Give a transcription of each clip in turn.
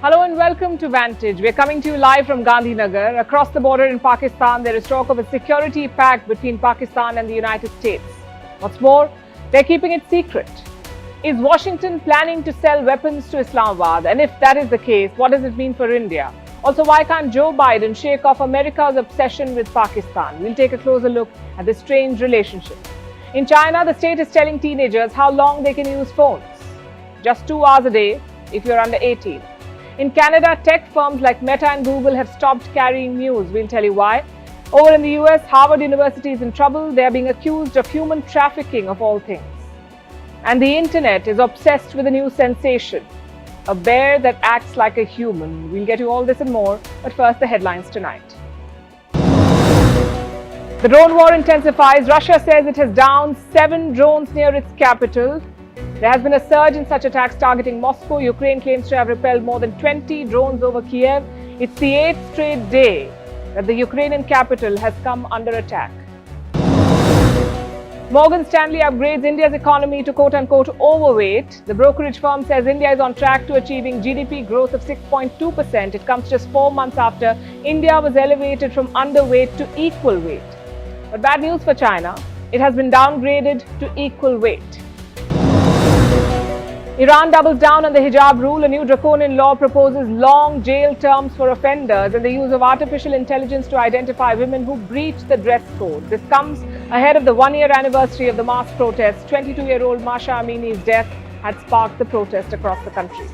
Hello and welcome to Vantage. We're coming to you live from Gandhinagar. Across the border in Pakistan, there is talk of a security pact between Pakistan and the United States. What's more, they're keeping it secret. Is Washington planning to sell weapons to Islamabad? And if that is the case, what does it mean for India? Also, why can't Joe Biden shake off America's obsession with Pakistan? We'll take a closer look at this strange relationship. In China, the state is telling teenagers how long they can use phones. Just 2 hours a day if you're under 18. In Canada, tech firms like Meta and Google have stopped carrying news. We'll tell you why. Over in the US, Harvard University is in trouble. They are being accused of human trafficking of all things. And the internet is obsessed with a new sensation, a bear that acts like a human. We'll get you all this and more, but first the headlines tonight. The drone war intensifies. Russia says it has downed 7 drones near its capital. There has been a surge in such attacks targeting Moscow. Ukraine claims to have repelled more than 20 drones over Kiev. It's the 8th straight day that the Ukrainian capital has come under attack. Morgan Stanley upgrades India's economy to quote-unquote overweight. The brokerage firm says India is on track to achieving GDP growth of 6.2%. It comes just 4 months after India was elevated from underweight to equal weight. But bad news for China. It has been downgraded to equal weight. Iran doubles down on the hijab rule. A new draconian law proposes long jail terms for offenders and the use of artificial intelligence to identify women who breach the dress code. This comes ahead of the 1-year anniversary of the mass protests. 22-year-old Masha Amini's death had sparked the protest across the country.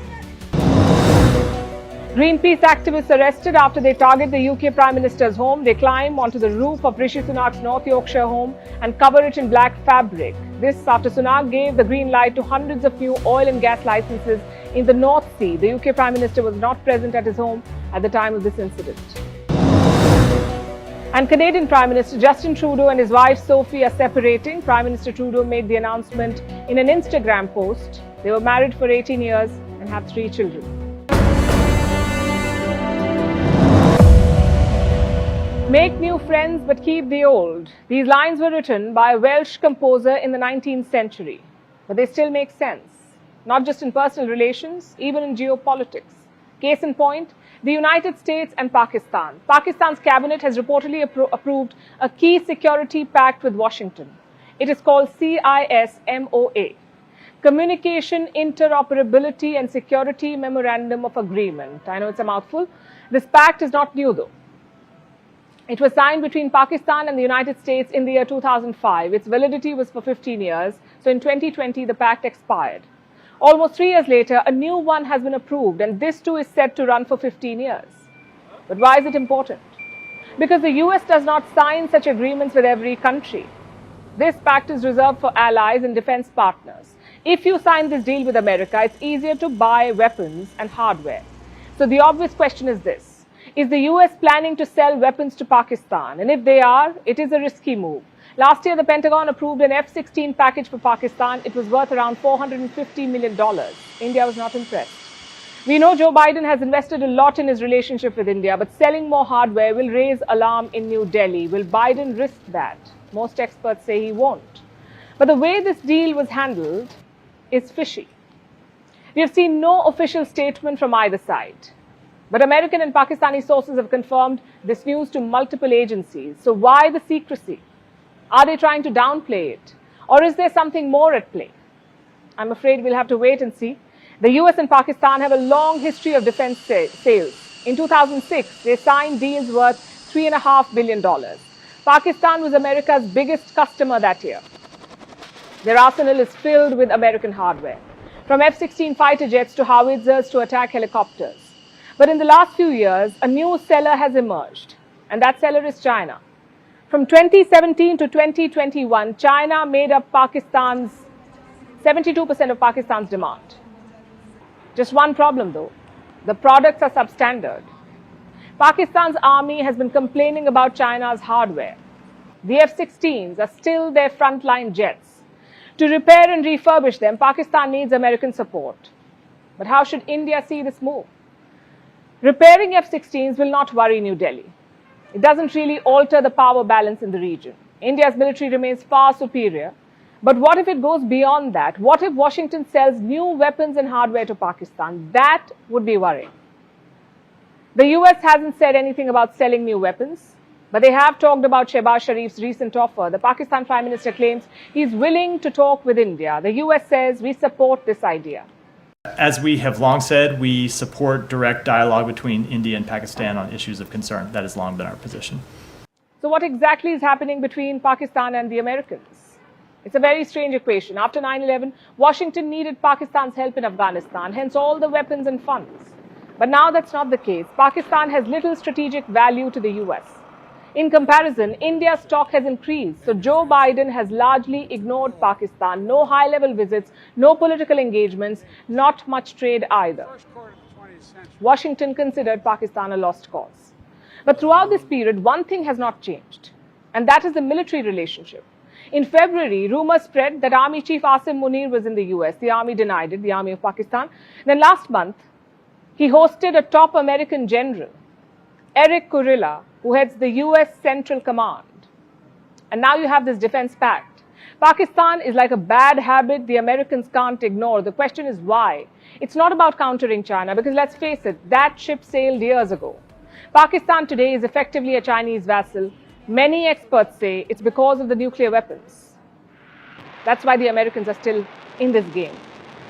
Greenpeace activists arrested after they target the UK Prime Minister's home. They climb onto the roof of Rishi Sunak's North Yorkshire home and cover it in black fabric. This after Sunak gave the green light to hundreds of new oil and gas licenses in the North Sea. The UK Prime Minister was not present at his home at the time of this incident. And Canadian Prime Minister Justin Trudeau and his wife Sophie are separating. Prime Minister Trudeau made the announcement in an Instagram post. They were married for 18 years and have 3 children. Make new friends but keep the old. These lines were written by a Welsh composer in the 19th century. But they still make sense. Not just in personal relations, even in geopolitics. Case in point, the United States and Pakistan. Pakistan's cabinet has reportedly approved a key security pact with Washington. It is called CISMOA. Communication, Interoperability and Security Memorandum of Agreement. I know it's a mouthful. This pact is not new though. It was signed between Pakistan and the United States in the year 2005. Its validity was for 15 years. So in 2020, the pact expired. Almost 3 years later, a new one has been approved, and this too is set to run for 15 years. But why is it important? Because the US does not sign such agreements with every country. This pact is reserved for allies and defense partners. If you sign this deal with America, it's easier to buy weapons and hardware. So the obvious question is this. Is the US planning to sell weapons to Pakistan? And if they are, it is a risky move. Last year, the Pentagon approved an F-16 package for Pakistan. It was worth around $450 million. India was not impressed. We know Joe Biden has invested a lot in his relationship with India, but selling more hardware will raise alarm in New Delhi. Will Biden risk that? Most experts say he won't. But the way this deal was handled is fishy. We have seen no official statement from either side. But American and Pakistani sources have confirmed this news to multiple agencies. So why the secrecy? Are they trying to downplay it? Or is there something more at play? I'm afraid we'll have to wait and see. The US and Pakistan have a long history of defense sales. In 2006, they signed deals worth $3.5 billion. Pakistan was America's biggest customer that year. Their arsenal is filled with American hardware, from F-16 fighter jets to howitzers to attack helicopters. But in the last few years, a new seller has emerged, and that seller is China. From 2017 to 2021, China made up 72% of Pakistan's demand. Just one problem though, the products are substandard. Pakistan's army has been complaining about China's hardware. The F-16s are still their frontline jets. To repair and refurbish them, Pakistan needs American support. But how should India see this move? Repairing F-16s will not worry New Delhi. It doesn't really alter the power balance in the region. India's military remains far superior. But what if it goes beyond that? What if Washington sells new weapons and hardware to Pakistan? That would be worrying. The US hasn't said anything about selling new weapons, but they have talked about Shehbaz Sharif's recent offer. The Pakistan Prime Minister claims he's willing to talk with India. The US says we support this idea. As we have long said, we support direct dialogue between India and Pakistan on issues of concern. That has long been our position. So what exactly is happening between Pakistan and the Americans? It's a very strange equation. After 9/11, Washington needed Pakistan's help in Afghanistan, hence all the weapons and funds. But now that's not the case. Pakistan has little strategic value to the US. In comparison, India's stock has increased. So Joe Biden has largely ignored Pakistan. No high-level visits, no political engagements, not much trade either. Washington considered Pakistan a lost cause. But throughout this period, one thing has not changed, and that is the military relationship. In February, rumors spread that Army Chief Asim Munir was in the US. The Army denied it, the Army of Pakistan. Then last month, he hosted a top American general, Eric Kurilla, who heads the US Central Command. And now you have this defense pact. Pakistan is like a bad habit the Americans can't ignore. The question is why? It's not about countering China, because let's face it, that ship sailed years ago. Pakistan today is effectively a Chinese vassal. Many experts say it's because of the nuclear weapons. That's why the Americans are still in this game.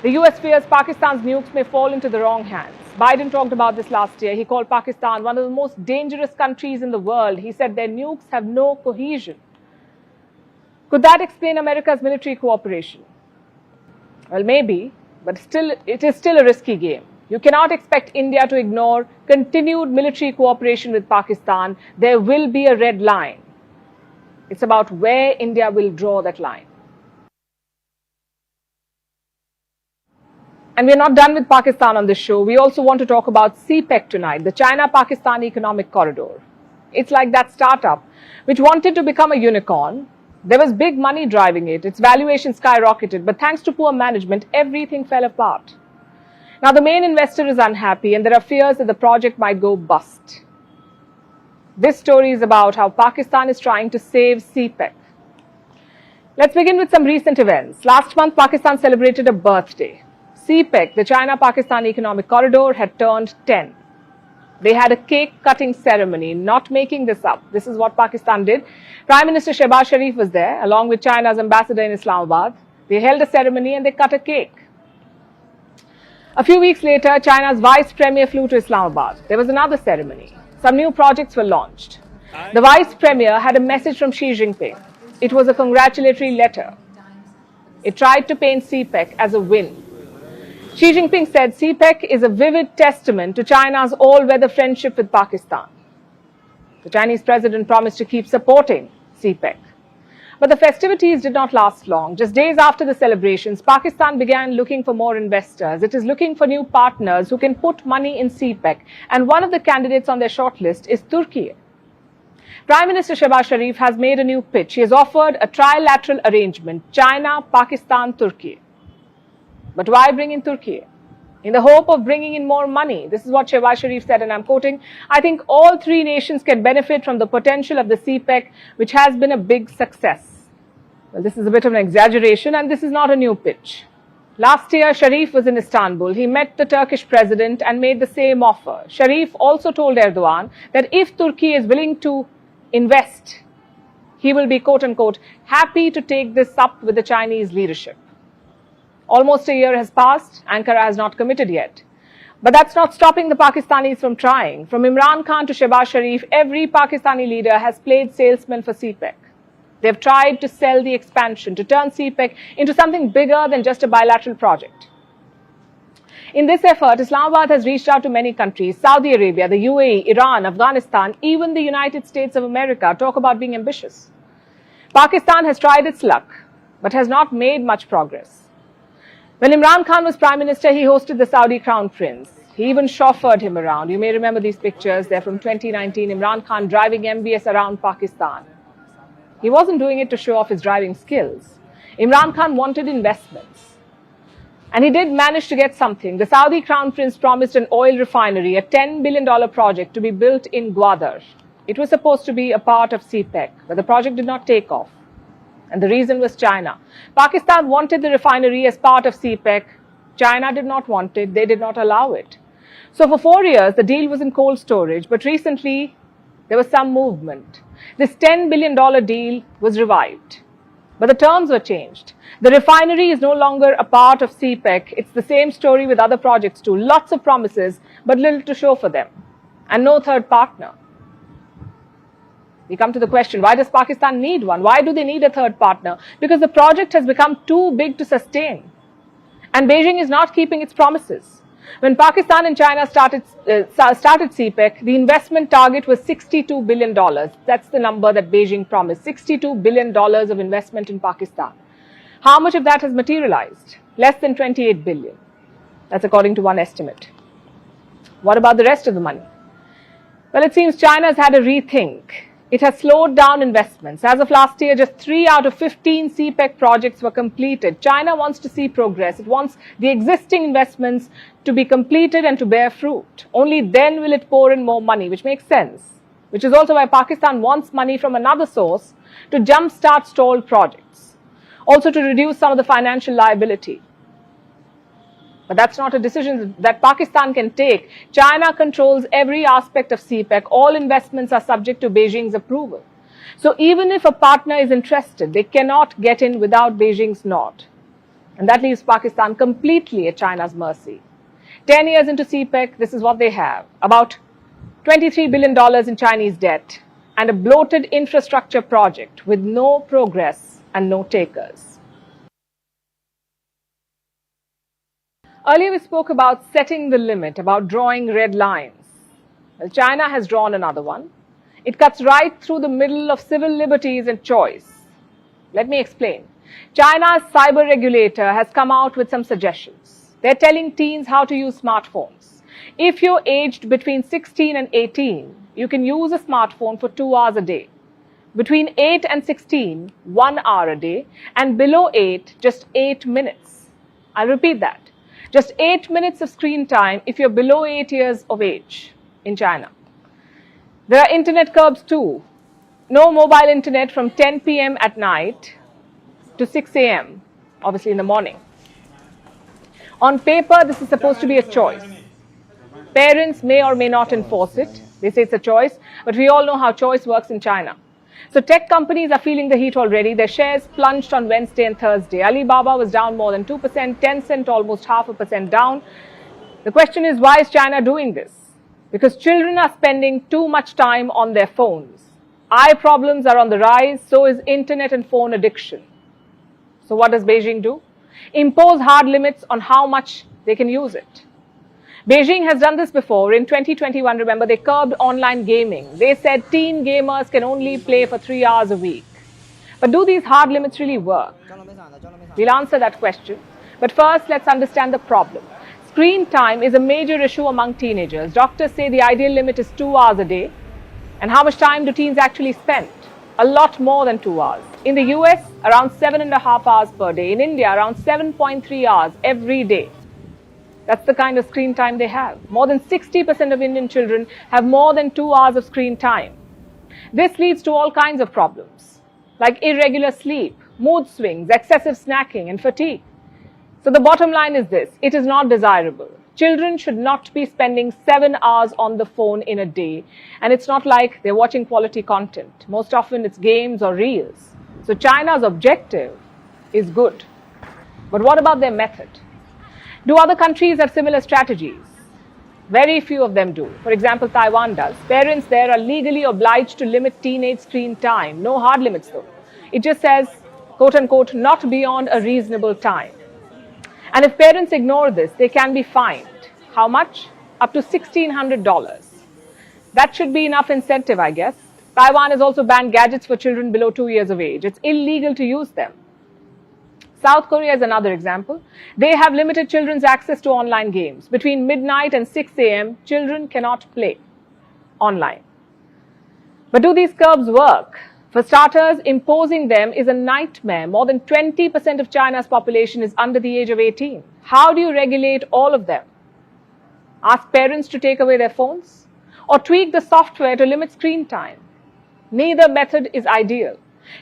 The US fears Pakistan's nukes may fall into the wrong hands. Biden talked about this last year. He called Pakistan one of the most dangerous countries in the world. He said their nukes have no cohesion. Could that explain America's military cooperation? Well, maybe, but it is still a risky game. You cannot expect India to ignore continued military cooperation with Pakistan. There will be a red line. It's about where India will draw that line. And we're not done with Pakistan on this show. We also want to talk about CPEC tonight, the China-Pakistan Economic Corridor. It's like that startup which wanted to become a unicorn. There was big money driving it. Its valuation skyrocketed, but thanks to poor management, everything fell apart. Now, the main investor is unhappy, and there are fears that the project might go bust. This story is about how Pakistan is trying to save CPEC. Let's begin with some recent events. Last month, Pakistan celebrated a birthday. CPEC, the China-Pakistan Economic Corridor, had turned 10. They had a cake-cutting ceremony, not making this up. This is what Pakistan did. Prime Minister Shehbaz Sharif was there, along with China's ambassador in Islamabad. They held a ceremony and they cut a cake. A few weeks later, China's vice premier flew to Islamabad. There was another ceremony. Some new projects were launched. The vice premier had a message from Xi Jinping. It was a congratulatory letter. It tried to paint CPEC as a win. Xi Jinping said CPEC is a vivid testament to China's all-weather friendship with Pakistan. The Chinese president promised to keep supporting CPEC. But the festivities did not last long. Just days after the celebrations, Pakistan began looking for more investors. It is looking for new partners who can put money in CPEC. And one of the candidates on their shortlist is Turkey. Prime Minister Shehbaz Sharif has made a new pitch. He has offered a trilateral arrangement, China, Pakistan, Turkey. But why bring in Turkey? In the hope of bringing in more money. This is what Shehbaz Sharif said, and I'm quoting, I think all three nations can benefit from the potential of the CPEC, which has been a big success. Well, this is a bit of an exaggeration, and this is not a new pitch. Last year, Sharif was in Istanbul. He met the Turkish president and made the same offer. Sharif also told Erdogan that if Turkey is willing to invest, he will be, quote-unquote, happy to take this up with the Chinese leadership. Almost a year has passed. Ankara has not committed yet. But that's not stopping the Pakistanis from trying. From Imran Khan to Shehbaz Sharif, every Pakistani leader has played salesman for CPEC. They've tried to sell the expansion, to turn CPEC into something bigger than just a bilateral project. In this effort, Islamabad has reached out to many countries. Saudi Arabia, the UAE, Iran, Afghanistan, even the United States of America talk about being ambitious. Pakistan has tried its luck, but has not made much progress. When Imran Khan was Prime Minister, he hosted the Saudi Crown Prince. He even chauffeured him around. You may remember these pictures. They're from 2019. Imran Khan driving MBS around Pakistan. He wasn't doing it to show off his driving skills. Imran Khan wanted investments. And he did manage to get something. The Saudi Crown Prince promised an oil refinery, a $10 billion project to be built in Gwadar. It was supposed to be a part of CPEC, but the project did not take off. And the reason was China. Pakistan wanted the refinery as part of CPEC. China did not want it. They did not allow it. So for 4 years, the deal was in cold storage, but recently there was some movement. This $10 billion deal was revived, but the terms were changed. The refinery is no longer a part of CPEC. It's the same story with other projects too. Lots of promises, but little to show for them, and no third partner. We come to the question, why does Pakistan need one? Why do they need a third partner? Because the project has become too big to sustain, and Beijing is not keeping its promises. When Pakistan and China started CPEC, the investment target was $62 billion. That's the number that Beijing promised, $62 billion of investment in Pakistan. How much of that has materialized? Less than 28 billion. That's according to one estimate. What about the rest of the money? Well, it seems China has had a rethink. It has slowed down investments. As of last year, just 3 out of 15 CPEC projects were completed. China wants to see progress. It wants the existing investments to be completed and to bear fruit. Only then will it pour in more money, which makes sense. Which is also why Pakistan wants money from another source to jumpstart stalled projects. Also to reduce some of the financial liability. But that's not a decision that Pakistan can take. China controls every aspect of CPEC. All investments are subject to Beijing's approval. So even if a partner is interested, they cannot get in without Beijing's nod. And that leaves Pakistan completely at China's mercy. 10 years into CPEC, this is what they have. About $23 billion in Chinese debt and a bloated infrastructure project with no progress and no takers. Earlier we spoke about setting the limit, about drawing red lines. Well, China has drawn another one. It cuts right through the middle of civil liberties and choice. Let me explain. China's cyber regulator has come out with some suggestions. They're telling teens how to use smartphones. If you're aged between 16 and 18, you can use a smartphone for 2 hours a day. Between 8 and 16, 1 hour a day, and below 8, just 8 minutes. I'll repeat that. Just 8 minutes of screen time if you're below 8 years of age in China. There are internet curbs too. No mobile internet from 10 p.m. at night to 6 a.m., obviously in the morning. On paper, this is supposed to be a choice. Parents may or may not enforce it. They say it's a choice, but we all know how choice works in China. So tech companies are feeling the heat already. Their shares plunged on Wednesday and Thursday. Alibaba was down more than 2%, Tencent almost 0.5% down. The question is, why is China doing this? Because children are spending too much time on their phones. Eye problems are on the rise, so is internet and phone addiction. So what does Beijing do? Impose hard limits on how much they can use it. Beijing has done this before. In 2021, remember, they curbed online gaming. They said teen gamers can only play for 3 hours a week. But do these hard limits really work? We'll answer that question. But first, let's understand the problem. Screen time is a major issue among teenagers. Doctors say the ideal limit is 2 hours a day. And how much time do teens actually spend? A lot more than 2 hours. In the US, around 7.5 hours per day. In India, around 7.3 hours every day. That's the kind of screen time they have. More than 60% of Indian children have more than 2 hours of screen time. This leads to all kinds of problems, like irregular sleep, mood swings, excessive snacking, and fatigue. So the bottom line is this: it is not desirable. Children should not be spending 7 hours on the phone in a day. And it's not like they're watching quality content. Most often it's games or reels. So China's objective is good. But what about their method? Do other countries have similar strategies? Very few of them do. For example, Taiwan does. Parents there are legally obliged to limit teenage screen time. No hard limits though. It just says, quote unquote, not beyond a reasonable time. And if parents ignore this, they can be fined. How much? Up to $1,600. That should be enough incentive, I guess. Taiwan has also banned gadgets for children below 2 years of age. It's illegal to use them. South Korea is another example. They have limited children's access to online games. Between midnight and 6 a.m., children cannot play online. But do these curbs work? For starters, imposing them is a nightmare. More than 20% of China's population is under the age of 18. How do you regulate all of them? Ask parents to take away their phones? Or tweak the software to limit screen time? Neither method is ideal.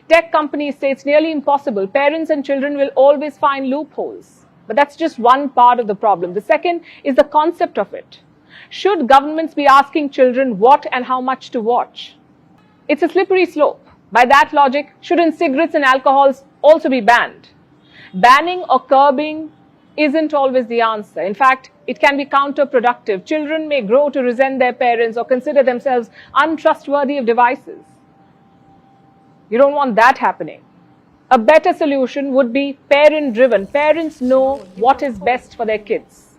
Tech companies say it's nearly impossible. Parents and children will always find loopholes. But that's just one part of the problem. The second is the concept of it. Should governments be asking children what and how much to watch? It's a slippery slope. By that logic, shouldn't cigarettes and alcohols also be banned? Banning or curbing isn't always the answer. In fact, it can be counterproductive. Children may grow to resent their parents or consider themselves untrustworthy of devices. You don't want that happening. A better solution would be parent-driven. Parents know what is best for their kids.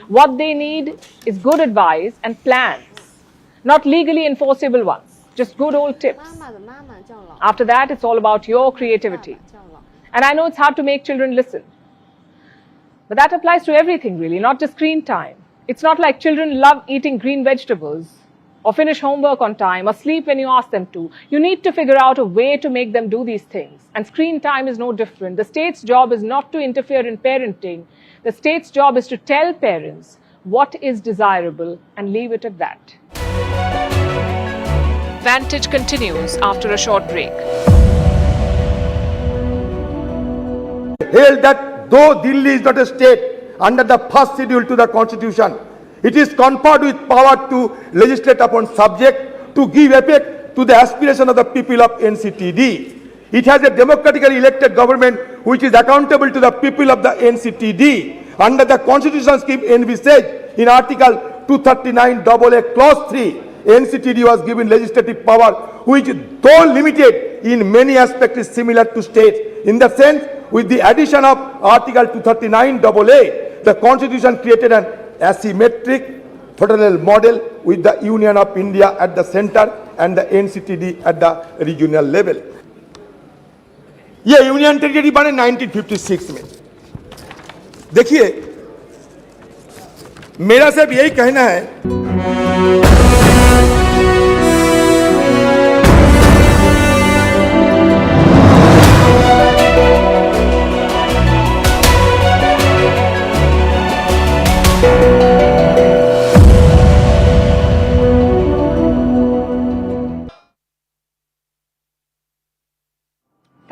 What they need is good advice and plans, not legally enforceable ones, just good old tips. After that, it's all about your creativity. And I know it's hard to make children listen. But that applies to everything really, not just screen time. It's not like children love eating green vegetables or finish homework on time or sleep when you ask them to. You need to figure out a way to make them do these things. And screen time is no different. The state's job is not to interfere in parenting. The state's job is to tell parents what is desirable and leave it at that. Vantage continues after a short break. Held that though Delhi is not a state under the first schedule to the constitution, it is conferred with power to legislate upon subject to give effect to the aspiration of the people of NCTD. It has a democratically elected government which is accountable to the people of the NCTD. Under the constitution scheme envisaged in Article 239AA Clause 3, NCTD was given legislative power which, though limited in many aspects, is similar to states. In the sense, with the addition of Article 239AA, the constitution created an asymmetric federal model with the Union of India at the center and the NCTD at the regional level. ये union territory बने 1956 में. देखिए, मेरा सिर्फ यही कहना है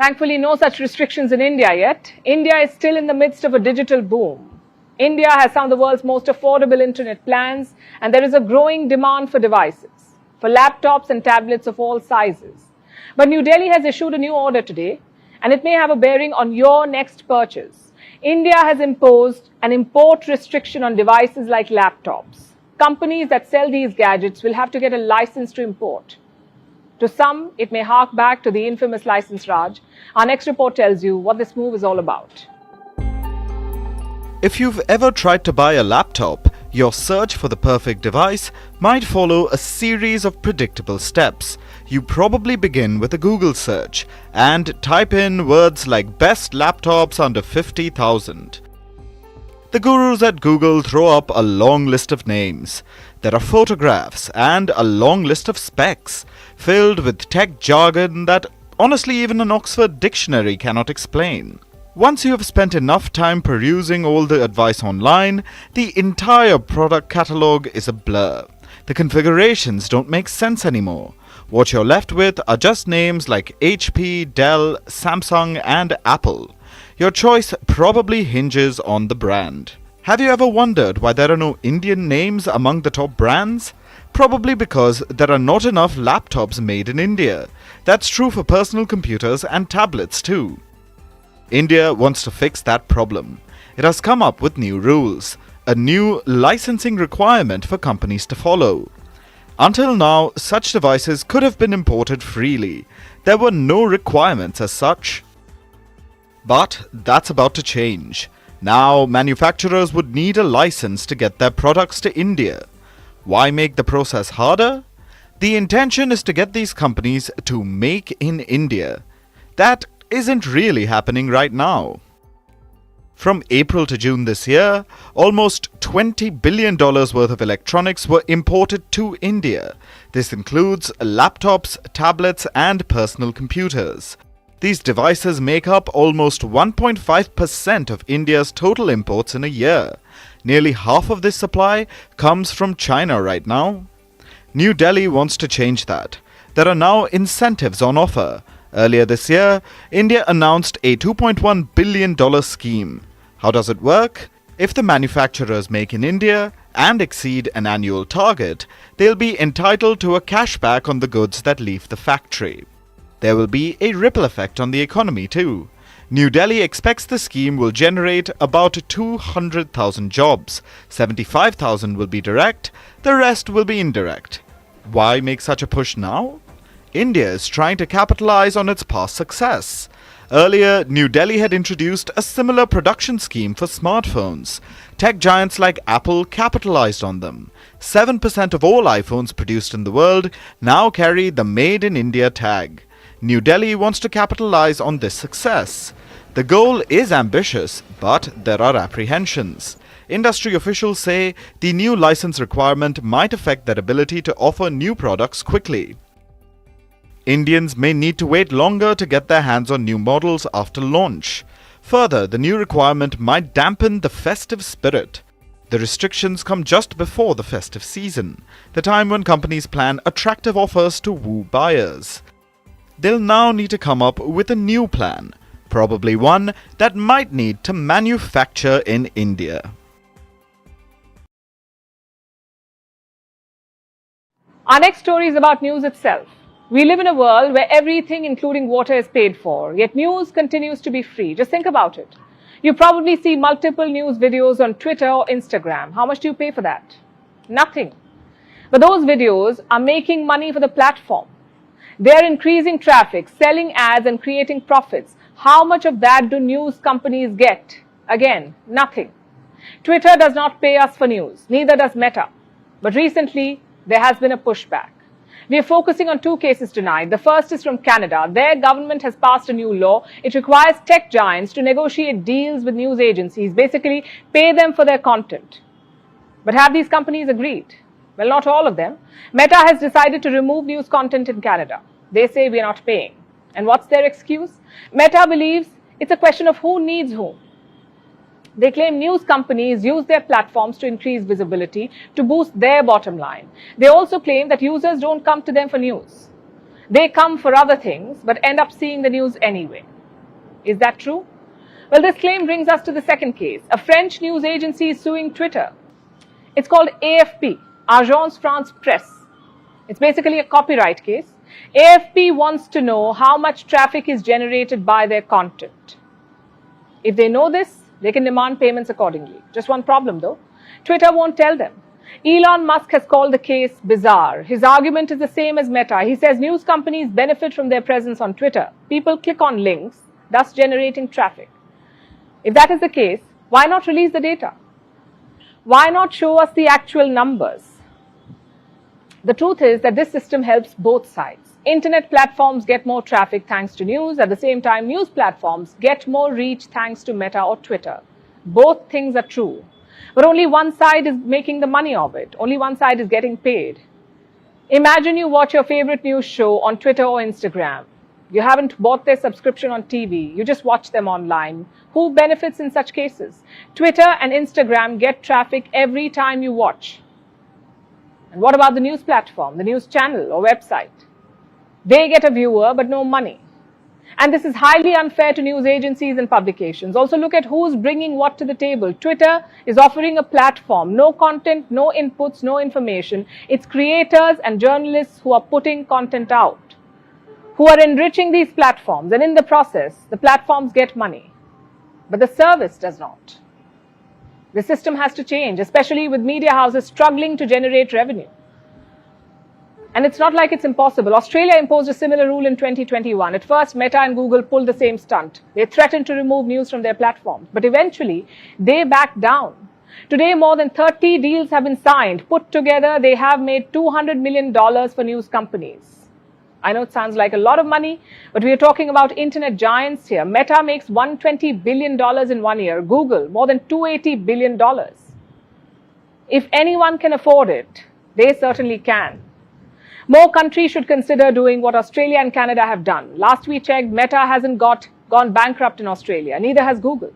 Thankfully, no such restrictions in India yet. India is still in the midst of a digital boom. India has some of the world's most affordable internet plans, and there is a growing demand for devices, for laptops and tablets of all sizes. But New Delhi has issued a new order today, and it may have a bearing on your next purchase. India has imposed an import restriction on devices like laptops. Companies that sell these gadgets will have to get a license to import. To some, it may hark back to the infamous license Raj. Our next report tells you what this move is all about. If you've ever tried to buy a laptop, your search for the perfect device might follow a series of predictable steps. You probably begin with a Google search and type in words like best laptops under 50,000. The gurus at Google throw up a long list of names. There are photographs and a long list of specs, filled with tech jargon that honestly even an Oxford dictionary cannot explain. Once you have spent enough time perusing all the advice online, the entire product catalogue is a blur. The configurations don't make sense anymore. What you're left with are just names like HP, Dell, Samsung and Apple. Your choice probably hinges on the brand. Have you ever wondered why there are no Indian names among the top brands? Probably because there are not enough laptops made in India. That's true for personal computers and tablets too. India wants to fix that problem. It has come up with new rules, a new licensing requirement for companies to follow. Until now, such devices could have been imported freely. There were no requirements as such. But that's about to change. Now, manufacturers would need a license to get their products to India. Why make the process harder? The intention is to get these companies to make in India. That isn't really happening right now. From April to June this year, almost $20 billion worth of electronics were imported to India. This includes laptops, tablets, and personal computers. These devices make up almost 1.5% of India's total imports in a year. Nearly half of this supply comes from China right now. New Delhi wants to change that. There are now incentives on offer. Earlier this year, India announced a $2.1 billion scheme. How does it work? If the manufacturers make in India and exceed an annual target, they'll be entitled to a cashback on the goods that leave the factory. There will be a ripple effect on the economy too. New Delhi expects the scheme will generate about 200,000 jobs. 75,000 will be direct, the rest will be indirect. Why make such a push now? India is trying to capitalize on its past success. Earlier, New Delhi had introduced a similar production scheme for smartphones. Tech giants like Apple capitalized on them. 7% of all iPhones produced in the world now carry the Made in India tag. New Delhi wants to capitalize on this success. The goal is ambitious, but there are apprehensions. Industry officials say the new license requirement might affect their ability to offer new products quickly. Indians may need to wait longer to get their hands on new models after launch. Further, the new requirement might dampen the festive spirit. The restrictions come just before the festive season, the time when companies plan attractive offers to woo buyers. They'll now need to come up with a new plan, probably one that might need to manufacture in India. Our next story is about news itself. We live in a world where everything, including water, is paid for, yet news continues to be free. Just think about it. You probably see multiple news videos on Twitter or Instagram. How much do you pay for that? Nothing. But those videos are making money for the platform. They're increasing traffic, selling ads and creating profits. How much of that do news companies get? Again, nothing. Twitter does not pay us for news, neither does Meta. But recently, there has been a pushback. We are focusing on two cases tonight. The first is from Canada. Their government has passed a new law. It requires tech giants to negotiate deals with news agencies, basically pay them for their content. But have these companies agreed? Well, not all of them. Meta has decided to remove news content in Canada. They say we are not paying. And what's their excuse? Meta believes it's a question of who needs whom. They claim news companies use their platforms to increase visibility, to boost their bottom line. They also claim that users don't come to them for news. They come for other things, but end up seeing the news anyway. Is that true? Well, this claim brings us to the second case. A French news agency is suing Twitter. It's called AFP, Agence France Presse. It's basically a copyright case. AFP wants to know how much traffic is generated by their content. If they know this, they can demand payments accordingly. Just one problem though. Twitter won't tell them. Elon Musk has called the case bizarre. His argument is the same as Meta. He says news companies benefit from their presence on Twitter. People click on links, thus generating traffic. If that is the case, why not release the data? Why not show us the actual numbers? The truth is that this system helps both sides. Internet platforms get more traffic thanks to news. At the same time, news platforms get more reach thanks to Meta or Twitter. Both things are true. But only one side is making the money of it. Only one side is getting paid. Imagine you watch your favorite news show on Twitter or Instagram. You haven't bought their subscription on TV. You just watch them online. Who benefits in such cases? Twitter and Instagram get traffic every time you watch. And what about the news platform, the news channel or website? They get a viewer, but no money. And this is highly unfair to news agencies and publications. Also, look at who's bringing what to the table. Twitter is offering a platform. No content, no inputs, no information. It's creators and journalists who are putting content out, who are enriching these platforms. And in the process, the platforms get money. But the service does not. The system has to change, especially with media houses struggling to generate revenue. And it's not like it's impossible. Australia imposed a similar rule in 2021. At first, Meta and Google pulled the same stunt. They threatened to remove news from their platforms. But eventually, they backed down. Today, more than 30 deals have been signed. Put together, they have made $200 million for news companies. I know it sounds like a lot of money, but we are talking about internet giants here. Meta makes $120 billion in 1 year. Google, more than $280 billion. If anyone can afford it, they certainly can. More countries should consider doing what Australia and Canada have done. Last we checked, Meta hasn't gone bankrupt in Australia. Neither has Google.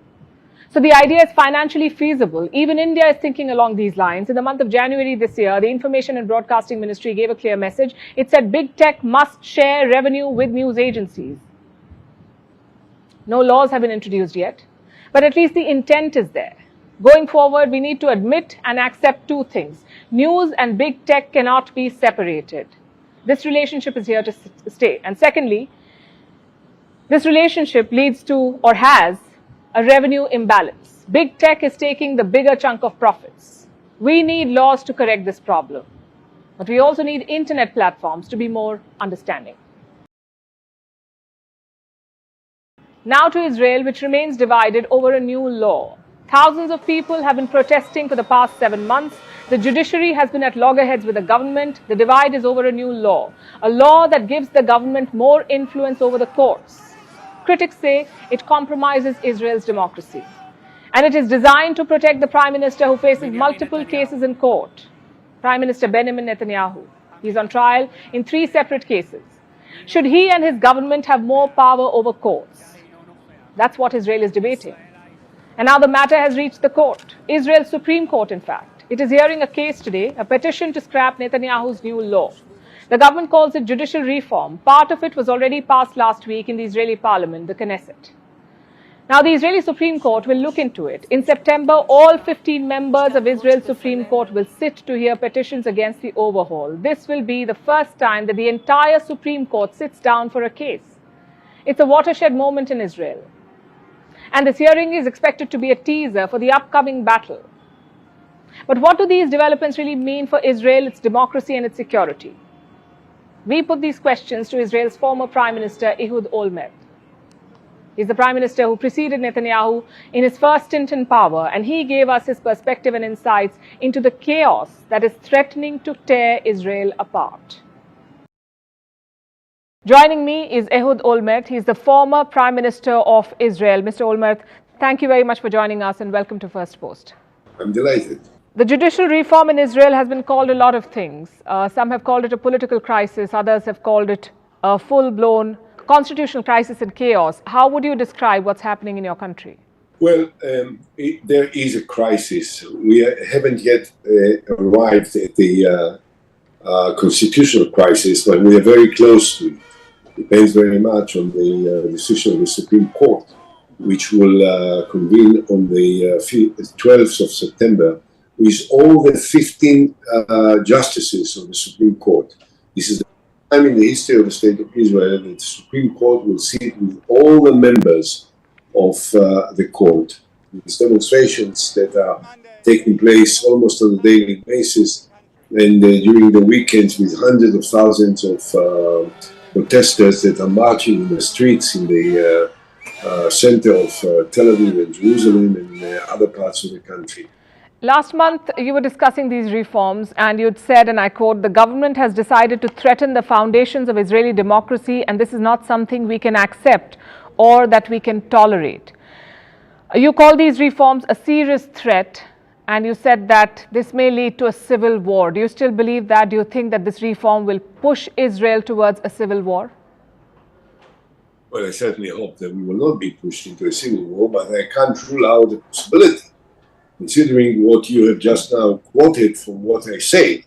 So the idea is financially feasible. Even India is thinking along these lines. In the month of January this year, the Information and Broadcasting Ministry gave a clear message. It said big tech must share revenue with news agencies. No laws have been introduced yet, but at least the intent is there. Going forward, we need to admit and accept two things. News and big tech cannot be separated. This relationship is here to stay. And secondly, this relationship leads to or has a revenue imbalance. Big tech is taking the bigger chunk of profits. We need laws to correct this problem. But we also need internet platforms to be more understanding. Now to Israel, which remains divided over a new law. Thousands of people have been protesting for the past 7 months. The judiciary has been at loggerheads with the government. The divide is over a new law, a law that gives the government more influence over the courts. Critics say it compromises Israel's democracy. And it is designed to protect the Prime Minister who faces multiple cases in court. Prime Minister Benjamin Netanyahu. He is on trial in 3 separate cases. Should he and his government have more power over courts? That's what Israel is debating. And now the matter has reached the court, Israel's Supreme Court, in fact. It is hearing a case today, a petition to scrap Netanyahu's new law. The government calls it judicial reform. Part of it was already passed last week in the Israeli parliament, the Knesset. Now, the Israeli Supreme Court will look into it. In September, all 15 members of Israel's Supreme Court will sit to hear petitions against the overhaul. This will be the first time that the entire Supreme Court sits down for a case. It's a watershed moment in Israel. And this hearing is expected to be a teaser for the upcoming battle. But what do these developments really mean for Israel, its democracy and its security? We put these questions to Israel's former Prime Minister, Ehud Olmert. He's the Prime Minister who preceded Netanyahu in his first stint in power, and he gave us his perspective and insights into the chaos that is threatening to tear Israel apart. Joining me is Ehud Olmert. He's the former Prime Minister of Israel. Mr. Olmert, thank you very much for joining us and welcome to First Post. I'm delighted. The judicial reform in Israel has been called a lot of things. Some have called it a political crisis. Others have called it a full-blown constitutional crisis and chaos. How would you describe what's happening in your country? Well, there is a crisis. We haven't yet arrived at the constitutional crisis, but we are very close to it. Depends very much on the decision of the Supreme Court, which will convene on the 12th of September with all the 15 justices of the Supreme Court. This is the time in the history of the State of Israel that the Supreme Court will sit with all the members of the court. These demonstrations that are taking place almost on a daily basis and during the weekends with hundreds of thousands of protesters that are marching in the streets in the center of Tel Aviv and Jerusalem and other parts of the country. Last month, you were discussing these reforms and you'd said, and I quote, "The government has decided to threaten the foundations of Israeli democracy and this is not something we can accept or that we can tolerate." You call these reforms a serious threat and you said that this may lead to a civil war. Do you still believe that? Do you think that this reform will push Israel towards a civil war? Well, I certainly hope that we will not be pushed into a civil war, but I can't rule out the possibility. Considering what you have just now quoted from what I say,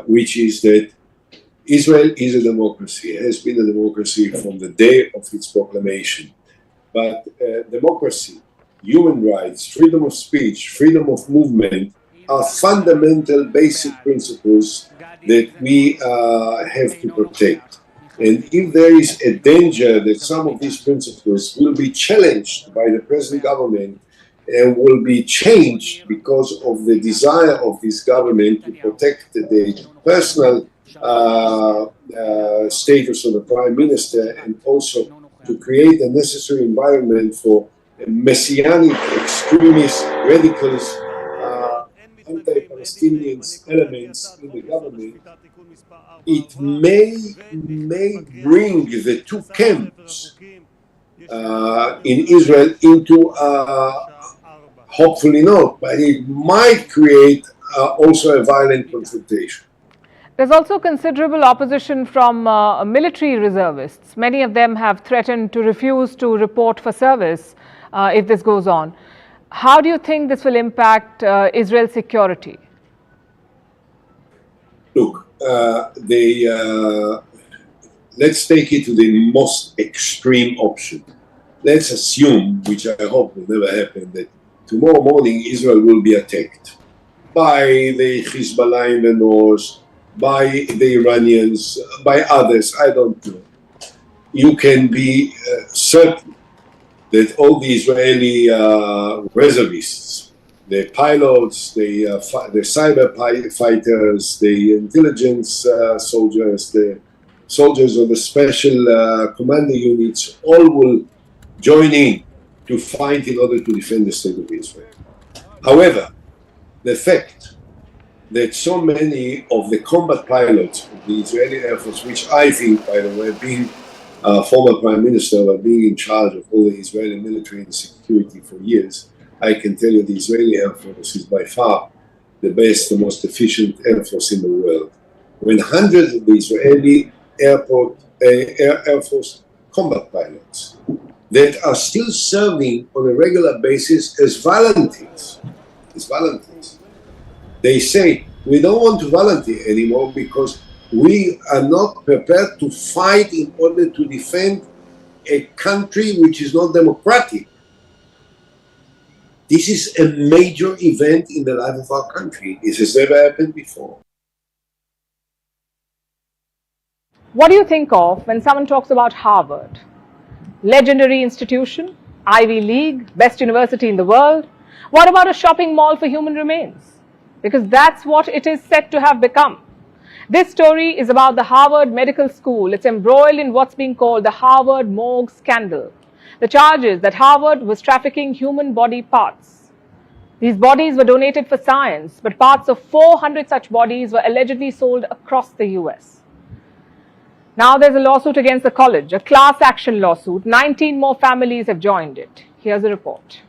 which is that Israel is a democracy, has been a democracy from the day of its proclamation. But democracy, human rights, freedom of speech, freedom of movement are fundamental basic principles that we have to protect. And if there is a danger that some of these principles will be challenged by the present government and will be changed because of the desire of this government to protect the personal status of the Prime Minister and also to create a necessary environment for messianic extremists, radicals, anti-Palestinian elements in the government, it may bring the two camps in Israel into hopefully not, but it might create also a violent confrontation. There's also considerable opposition from military reservists. Many of them have threatened to refuse to report for service if this goes on. How do you think this will impact Israel's security? Look, let's take it to the most extreme option. Let's assume, which I hope will never happen, that tomorrow morning Israel will be attacked by the Hezbollah in the north, by the Iranians, by others, I don't know. You can be certain that all the Israeli reservists, the pilots, the cyber fighters, the intelligence soldiers, the soldiers of the special commando units, all will join in to fight in order to defend the state of Israel. However, the fact that so many of the combat pilots of the Israeli Air Force, which I think, by the way, being former prime minister, but being in charge of all the Israeli military and security for years, I can tell you the Israeli Air Force is by far the best, the most efficient Air Force in the world. When hundreds of the Israeli Air Force combat pilots that are still serving on a regular basis as volunteers, they say, we don't want to volunteer anymore because we are not prepared to fight in order to defend a country which is not democratic. This is a major event in the life of our country. This has never happened before. What do you think of when someone talks about Harvard? Legendary institution, Ivy League, best university in the world. What about a shopping mall for human remains? Because that's what it is said to have become. This story is about the Harvard Medical School. It's embroiled in what's being called the Harvard morgue scandal. The charge is that Harvard was trafficking human body parts. These bodies were donated for science, but parts of 400 such bodies were allegedly sold across the US. Now there's a lawsuit against the college, a class action lawsuit. 19 more families have joined it. Here's a report.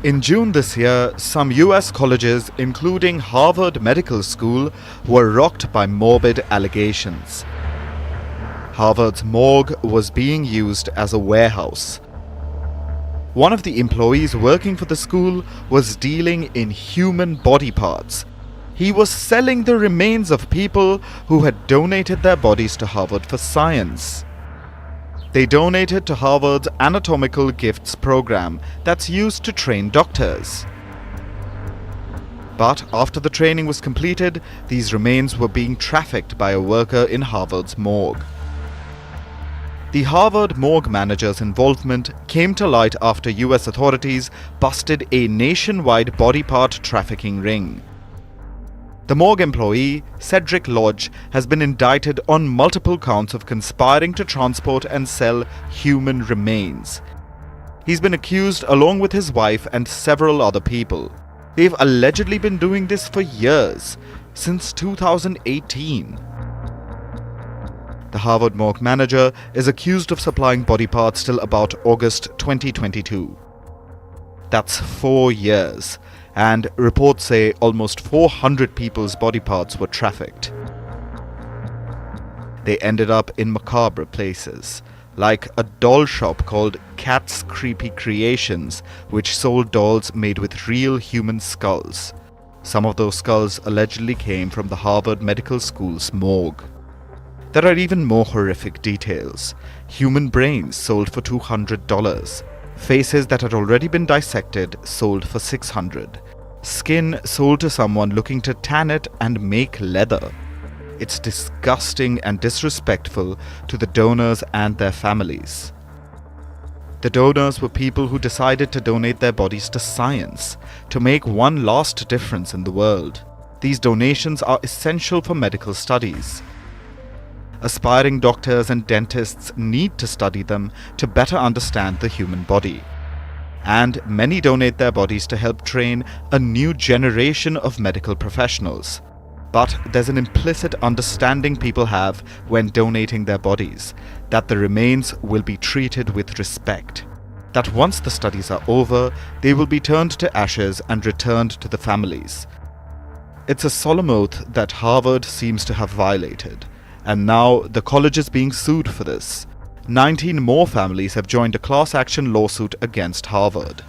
In June this year, some US colleges, including Harvard Medical School, were rocked by morbid allegations. Harvard's morgue was being used as a warehouse. One of the employees working for the school was dealing in human body parts. He was selling the remains of people who had donated their bodies to Harvard for science. They donated to Harvard's Anatomical Gifts program that's used to train doctors. But after the training was completed, these remains were being trafficked by a worker in Harvard's morgue. The Harvard morgue manager's involvement came to light after US authorities busted a nationwide body part trafficking ring. The morgue employee, Cedric Lodge, has been indicted on multiple counts of conspiring to transport and sell human remains. He's been accused along with his wife and several other people. They've allegedly been doing this for years, since 2018. The Harvard morgue manager is accused of supplying body parts till about August 2022. That's 4 years. And reports say almost 400 people's body parts were trafficked. They ended up in macabre places, like a doll shop called Cat's Creepy Creations, which sold dolls made with real human skulls. Some of those skulls allegedly came from the Harvard Medical School's morgue. There are even more horrific details. Human brains sold for $200. Faces that had already been dissected sold for $600. Skin sold to someone looking to tan it and make leather. It's disgusting and disrespectful to the donors and their families. The donors were people who decided to donate their bodies to science, to make one last difference in the world. These donations are essential for medical studies. Aspiring doctors and dentists need to study them to better understand the human body. And many donate their bodies to help train a new generation of medical professionals. But there's an implicit understanding people have when donating their bodies, that the remains will be treated with respect. That once the studies are over, they will be turned to ashes and returned to the families. It's a solemn oath that Harvard seems to have violated. And now the college is being sued for this. 19 more families have joined a class action lawsuit against Harvard.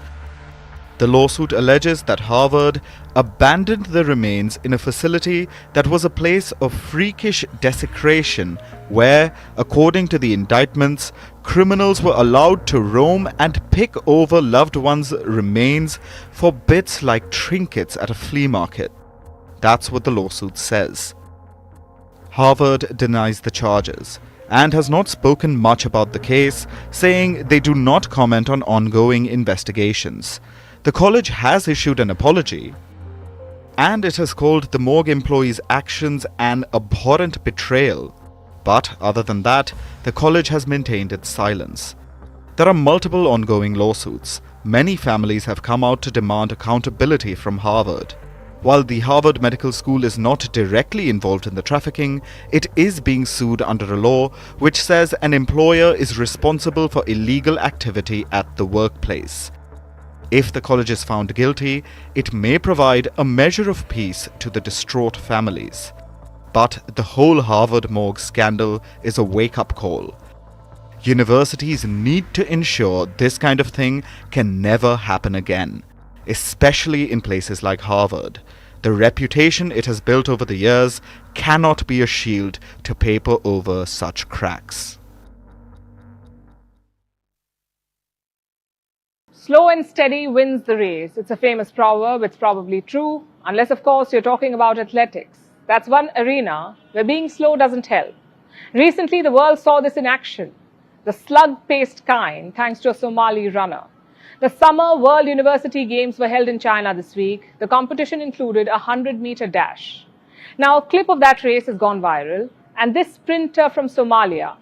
The lawsuit alleges that Harvard abandoned the remains in a facility that was a place of freakish desecration where, according to the indictments, criminals were allowed to roam and pick over loved ones' remains for bits like trinkets at a flea market. That's what the lawsuit says. Harvard denies the charges and has not spoken much about the case, saying they do not comment on ongoing investigations. The college has issued an apology, and it has called the morgue employees' actions an abhorrent betrayal. But other than that, the college has maintained its silence. There are multiple ongoing lawsuits. Many families have come out to demand accountability from Harvard. While the Harvard Medical School is not directly involved in the trafficking, it is being sued under a law which says an employer is responsible for illegal activity at the workplace. If the college is found guilty, it may provide a measure of peace to the distraught families. But the whole Harvard morgue scandal is a wake-up call. Universities need to ensure this kind of thing can never happen again, especially in places like Harvard. The reputation it has built over the years cannot be a shield to paper over such cracks. Slow and steady wins the race. It's a famous proverb. It's probably true, unless of course you're talking about athletics. That's one arena where being slow doesn't help. Recently, the world saw this in action, the slug-paced kind, thanks to a Somali runner. The Summer World University Games were held in China this week. The competition included a 100-meter dash. Now, a clip of that race has gone viral, and this sprinter from Somalia,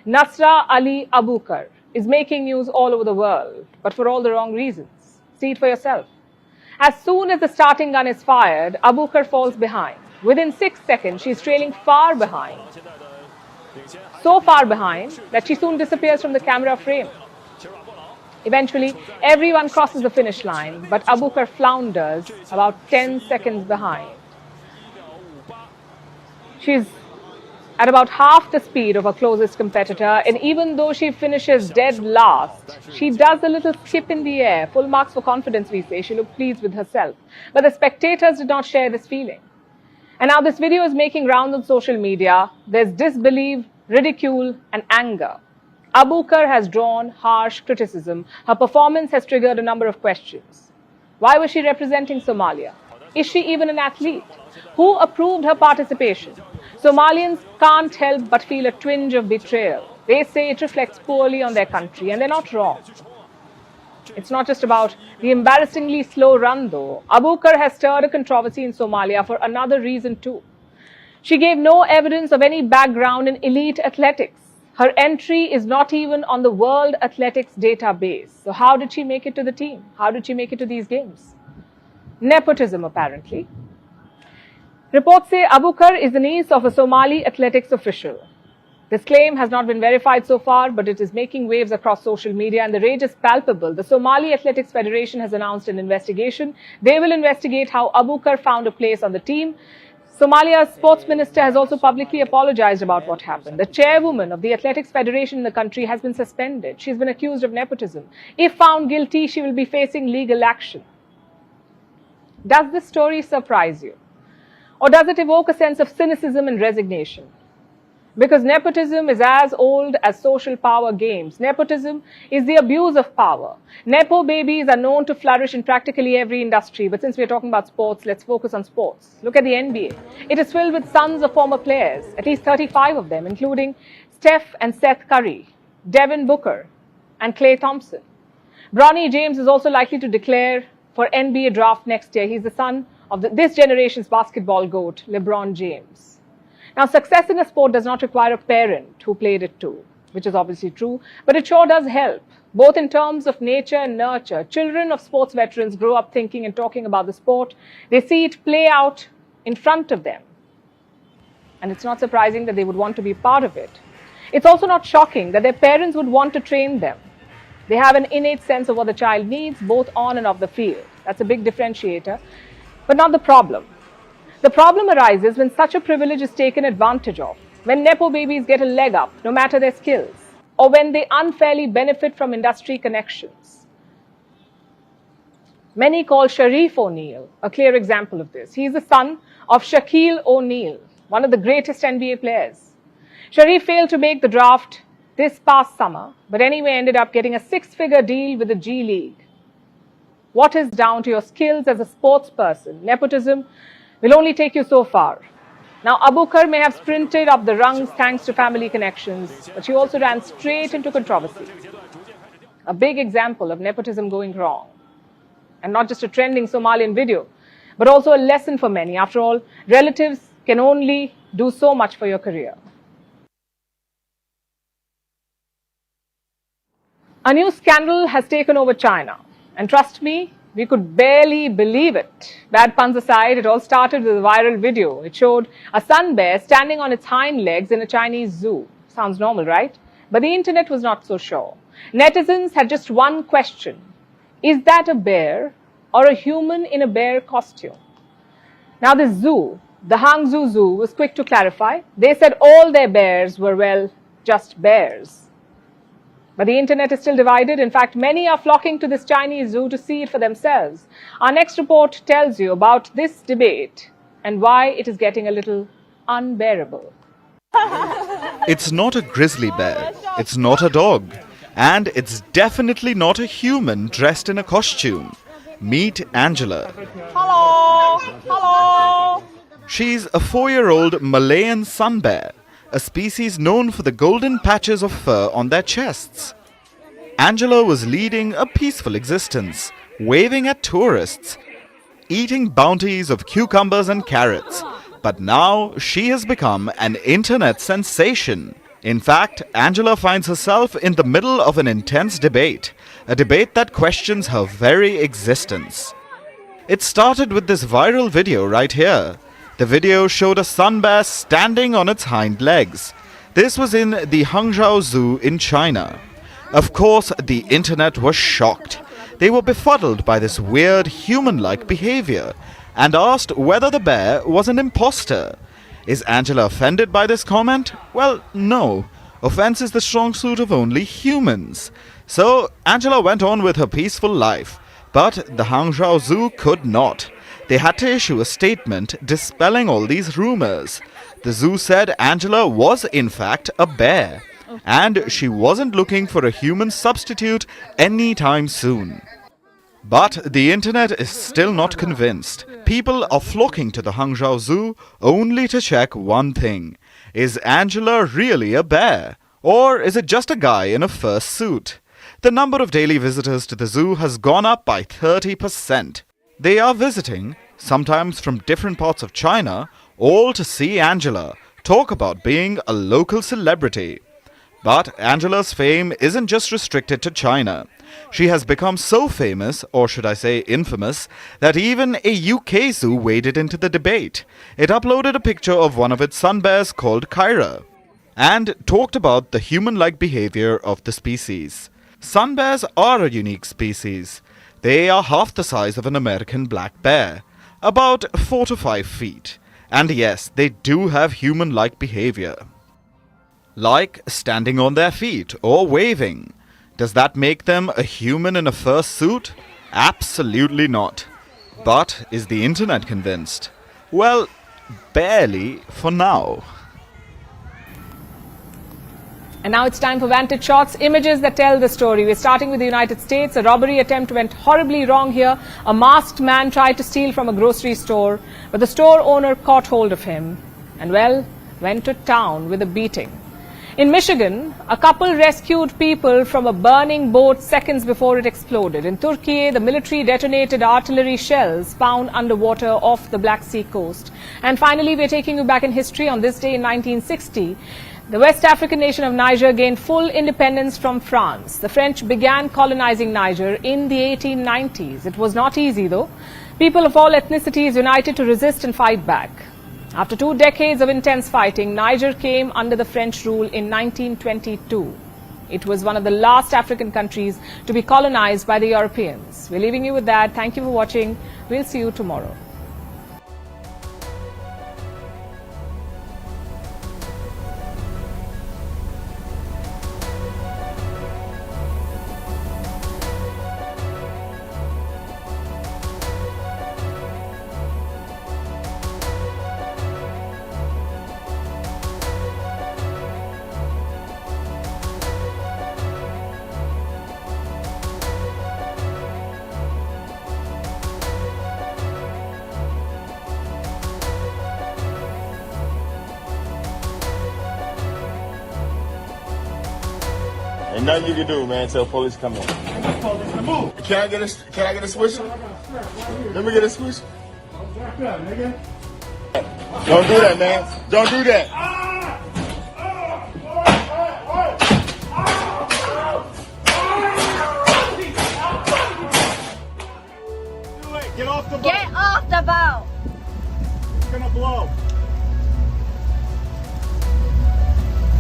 Nasra Ali Abukar, is making news all over the world, but for all the wrong reasons. See it for yourself. As soon as the starting gun is fired, Abukar falls behind. Within 6 seconds, she's trailing far behind. So far behind that she soon disappears from the camera frame. Eventually, everyone crosses the finish line, but Abukar flounders about 10 seconds behind. She's at about half the speed of her closest competitor, and even though she finishes dead last, she does a little skip in the air. Full marks for confidence, we say. She looked pleased with herself. But the spectators did not share this feeling. And now this video is making rounds on social media. There's disbelief, ridicule, and anger. Abukar has drawn harsh criticism. Her performance has triggered a number of questions. Why was she representing Somalia? Is she even an athlete? Who approved her participation? Somalians can't help but feel a twinge of betrayal. They say it reflects poorly on their country, and they're not wrong. It's not just about the embarrassingly slow run, though. Abukar has stirred a controversy in Somalia for another reason, too. She gave no evidence of any background in elite athletics. Her entry is not even on the World Athletics database. So how did she make it to the team? How did she make it to these games? Nepotism, apparently. Reports say Abukar is the niece of a Somali athletics official. This claim has not been verified so far, but it is making waves across social media, and the rage is palpable. The Somali Athletics Federation has announced an investigation. They will investigate how Abukar found a place on the team. Somalia's sports minister has also publicly apologized about what happened. The chairwoman of the Athletics Federation in the country has been suspended. She's been accused of nepotism. If found guilty, she will be facing legal action. Does this story surprise you? Or does it evoke a sense of cynicism and resignation? Because nepotism is as old as social power games. Nepotism is the abuse of power. Nepo babies are known to flourish in practically every industry. But since we're talking about sports, let's focus on sports. Look at the NBA. It is filled with sons of former players, at least 35 of them, including Steph and Seth Curry, Devin Booker, and Klay Thompson. Bronny James is also likely to declare for NBA draft next year. He's the son of this generation's basketball GOAT, LeBron James. Now, success in a sport does not require a parent who played it too, which is obviously true, but it sure does help, both in terms of nature and nurture. Children of sports veterans grow up thinking and talking about the sport. They see it play out in front of them. And it's not surprising that they would want to be part of it. It's also not shocking that their parents would want to train them. They have an innate sense of what the child needs, both on and off the field. That's a big differentiator, but not the problem. The problem arises when such a privilege is taken advantage of, when Nepo babies get a leg up, no matter their skills, or when they unfairly benefit from industry connections. Many call Sharif O'Neal a clear example of this. He is the son of Shaquille O'Neal, one of the greatest NBA players. Sharif failed to make the draft this past summer, but anyway ended up getting a six-figure deal with the G League. What is down to your skills as a sports person? Nepotism will only take you so far. Now, Abukar may have sprinted up the rungs thanks to family connections, but she also ran straight into controversy. A big example of nepotism going wrong. And not just a trending Somalian video, but also a lesson for many. After all, relatives can only do so much for your career. A new scandal has taken over China. And trust me, we could barely believe it. Bad puns aside, it all started with a viral video. It showed a sun bear standing on its hind legs in a Chinese zoo. Sounds normal, right? But the internet was not so sure. Netizens had just one question. Is that a bear or a human in a bear costume? Now this zoo, the Hangzhou Zoo, was quick to clarify. They said all their bears were, well, just bears. But the internet is still divided. In fact, many are flocking to this Chinese zoo to see it for themselves. Our next report tells you about this debate and why it is getting a little unbearable. It's not a grizzly bear, it's not a dog, and it's definitely not a human dressed in a costume. Meet Angela. Hello! Hello! She's a 4-year-old Malayan sun bear, a species known for the golden patches of fur on their chests. Angela was leading a peaceful existence, waving at tourists, eating bounties of cucumbers and carrots. But now she has become an internet sensation. In fact, Angela finds herself in the middle of an intense debate, a debate that questions her very existence. It started with this viral video right here. The video showed a sun bear standing on its hind legs. This was in the Hangzhou Zoo in China. Of course, the internet was shocked. They were befuddled by this weird human-like behavior and asked whether the bear was an imposter. Is Angela offended by this comment? Well, no. Offense is the strong suit of only humans. So, Angela went on with her peaceful life. But the Hangzhou Zoo could not. They had to issue a statement dispelling all these rumors. The zoo said Angela was in fact a bear, and she wasn't looking for a human substitute anytime soon. But the internet is still not convinced. People are flocking to the Hangzhou Zoo only to check one thing. Is Angela really a bear? Or is it just a guy in a fur suit? The number of daily visitors to the zoo has gone up by 30%. They are visiting, sometimes from different parts of China, all to see Angela, talk about being a local celebrity. But Angela's fame isn't just restricted to China. She has become so famous, or should I say infamous, that even a UK zoo waded into the debate. It uploaded a picture of one of its sun bears called Kyra, and talked about the human-like behavior of the species. Sun bears are a unique species. They are half the size of an American black bear, about 4 to 5 feet. And yes, they do have human-like behavior. Like standing on their feet or waving. Does that make them a human in a fur suit? Absolutely not. But is the internet convinced? Well, barely for now. And now it's time for Vantage Shots, images that tell the story. We're starting with the United States. A robbery attempt went horribly wrong here. A masked man tried to steal from a grocery store, but the store owner caught hold of him and, well, went to town with a beating. In Michigan, a couple rescued people from a burning boat seconds before it exploded. In Turkey, the military detonated artillery shells found underwater off the Black Sea coast. And finally, we're taking you back in history. On this day in 1960, the West African nation of Niger gained full independence from France. The French began colonizing Niger in the 1890s. It was not easy, though. People of all ethnicities united to resist and fight back. After 2 decades of intense fighting, Niger came under the French rule in 1922. It was one of the last African countries to be colonized by the Europeans. We're leaving you with that. Thank you for watching. We'll see you tomorrow. And nothing you can do, man, until police come in. Can I get a switch? Let me get a switch. Don't do that, man. Don't do that. Get off the boat. Get off the boat. It's gonna blow.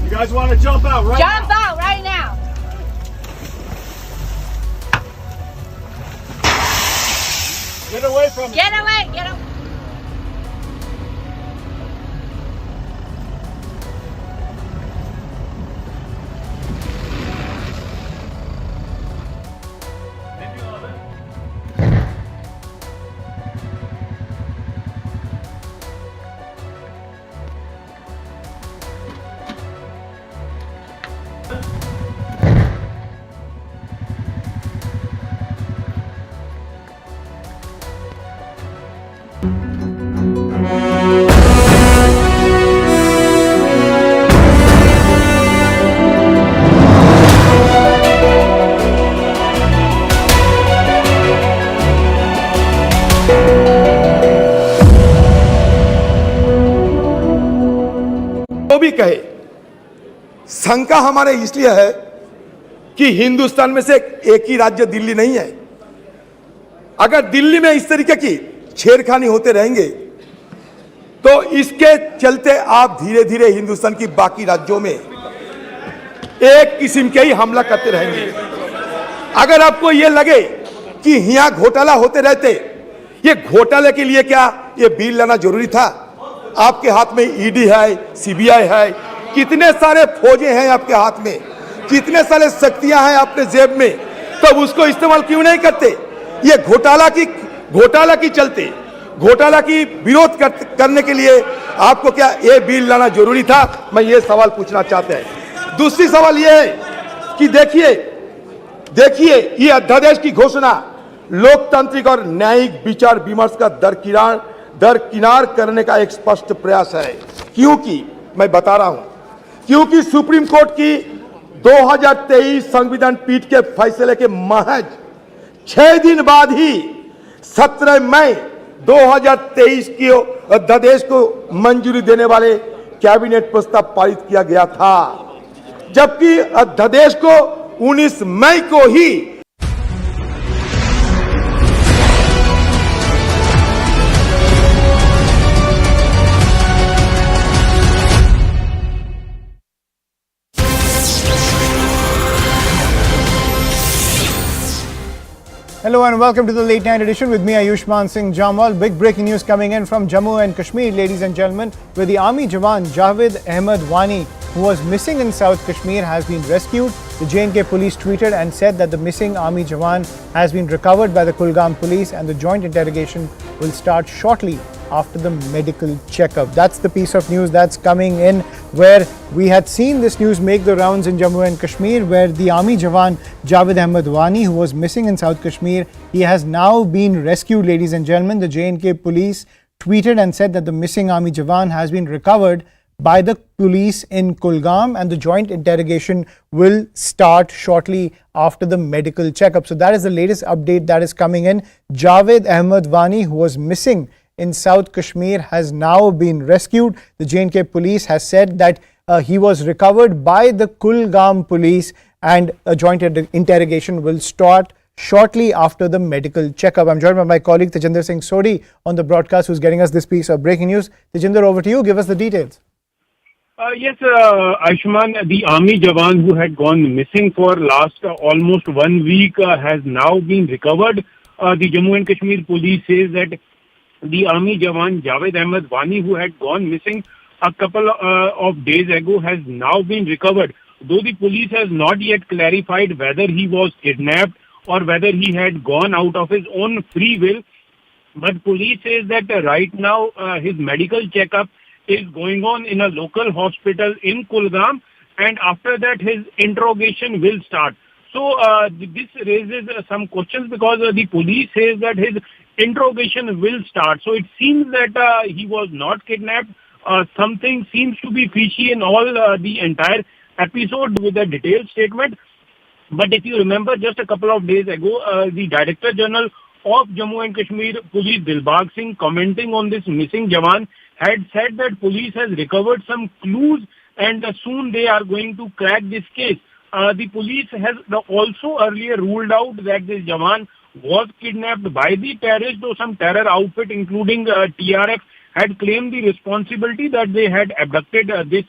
You guys want to jump out right now? Jump out right now. Get away from me. Get away. Get away. तो भी कहे, शंका हमारे इसलिए है कि हिंदुस्तान में से एक ही राज्य दिल्ली नहीं है। अगर दिल्ली में इस तरीके की छेड़खानी होते रहेंगे तो इसके चलते आप धीरे धीरे हिंदुस्तान की बाकी राज्यों में एक किस्म के ही हमला करते रहेंगे। अगर आपको यह लगे कि यहां घोटाला होते रहते, ये घोटाले के लिए क्या ये बिल लाना जरूरी था? आपके हाथ में ईडी है, सीबीआई है, कितने सारे फौजें हैं आपके हाथ में, कितने सारे शक्तियां हैं अपने जेब में, तब उसको इस्तेमाल क्यों नहीं करते? ये घोटाला की चलते, घोटाला की विरोध करने के लिए आपको क्या ये बिल लाना जरूरी था? मैं ये सवाल पूछना चाहते हैं। दूसरी सवाल ये है कि देखिए ये अध्यादेश की घोषणा लोकतांत्रिक और न्यायिक विचार विमर्श का दरकिनार करने का एक स्पष्ट प्रयास है। क्योंकि मैं बता रहा हूं, क्योंकि सुप्रीम कोर्ट की 2023 संविधान पीठ के फैसले के महज 6 दिन बाद ही 17 मई 2023 के अध्यादेश को मंजूरी देने वाले कैबिनेट प्रस्ताव पारित किया गया था, जबकि अध्यादेश को 19 मई को ही Hello and welcome to the late night edition with me Ayushman Singh Jamwal. Big breaking news coming in from Jammu and Kashmir, ladies and gentlemen, where the army Jawan Javed Ahmed Wani, who was missing in South Kashmir, has been rescued. The J&K police tweeted and said that the missing army Jawan has been recovered by the Kulgam police and the joint interrogation will start shortly after the medical checkup. That's the piece of news that's coming in, where we had seen this news make the rounds in Jammu and Kashmir, where the army Jawan Javed Ahmed Wani, who was missing in South Kashmir, he has now been rescued, ladies and gentlemen. The J&K police tweeted and said that the missing army Jawan has been recovered by the police in Kulgam and the joint interrogation will start shortly after the medical checkup. So that is the latest update that is coming in. Javed Ahmed Wani, who was missing in South Kashmir, has now been rescued. The J&K police has said that he was recovered by the Kulgam police and a joint interrogation will start shortly after the medical checkup. I'm joined by my colleague Tejinder Singh Sodhi on the broadcast, who's getting us this piece of breaking news. Tejinder, over to you. Give us the details. Yes, Ayushman, the army Jawan who had gone missing for last almost 1 week has now been recovered. The Jammu and Kashmir police says that the army Jawan Javed Ahmed Wani, who had gone missing a couple of days ago, has now been recovered. Though the police has not yet clarified whether he was kidnapped or whether he had gone out of his own free will, but police says that right now his medical checkup is going on in a local hospital in Kulgam, and after that his interrogation will start. So this raises some questions because the police says that his interrogation will start. So it seems that he was not kidnapped. Something seems to be fishy in all the entire episode with a detailed statement. But if you remember, just a couple of days ago, the Director General of Jammu and Kashmir Police, Dilbag Singh, commenting on this missing Jawan, had said that police has recovered some clues and soon they are going to crack this case. The police has also earlier ruled out that this Jawan was kidnapped by the terrorists, or some terror outfit including TRF had claimed the responsibility that they had abducted this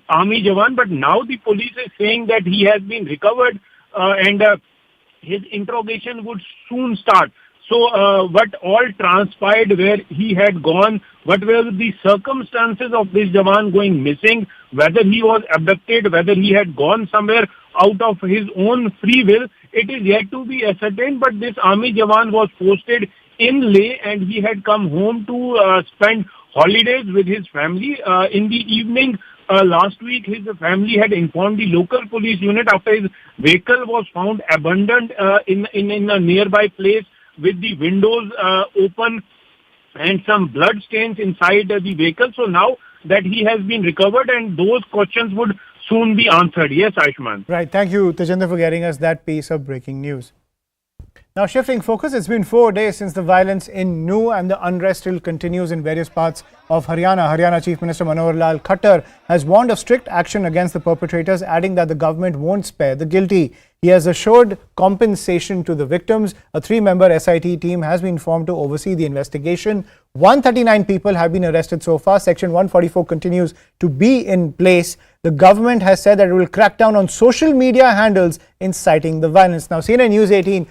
army Jawan. But now the police is saying that he has been recovered and his interrogation would soon start. So what all transpired, where he had gone, what were the circumstances of this Jawan going missing, whether he was abducted, whether he had gone somewhere out of his own free will, it is yet to be ascertained. But this army Jawan was posted in Leh and he had come home to spend holidays with his family. In the evening last week, his family had informed the local police unit after his vehicle was found abandoned in a nearby place with the windows open and some blood stains inside the vehicle. So now that he has been recovered, and those questions would soon be answered. Yes, Ayushman. Right. Thank you, Tejinder, for getting us that piece of breaking news. Now, shifting focus, it's been 4 days since the violence in New and the unrest still continues in various parts of Haryana. Haryana Chief Minister Manohar Lal Khattar has warned of strict action against the perpetrators, adding that the government won't spare the guilty. He has assured compensation to the victims. A 3-member SIT team has been formed to oversee the investigation. 139 people have been arrested so far. Section 144 continues to be in place. The government has said that it will crack down on social media handles inciting the violence. Now, CNN News 18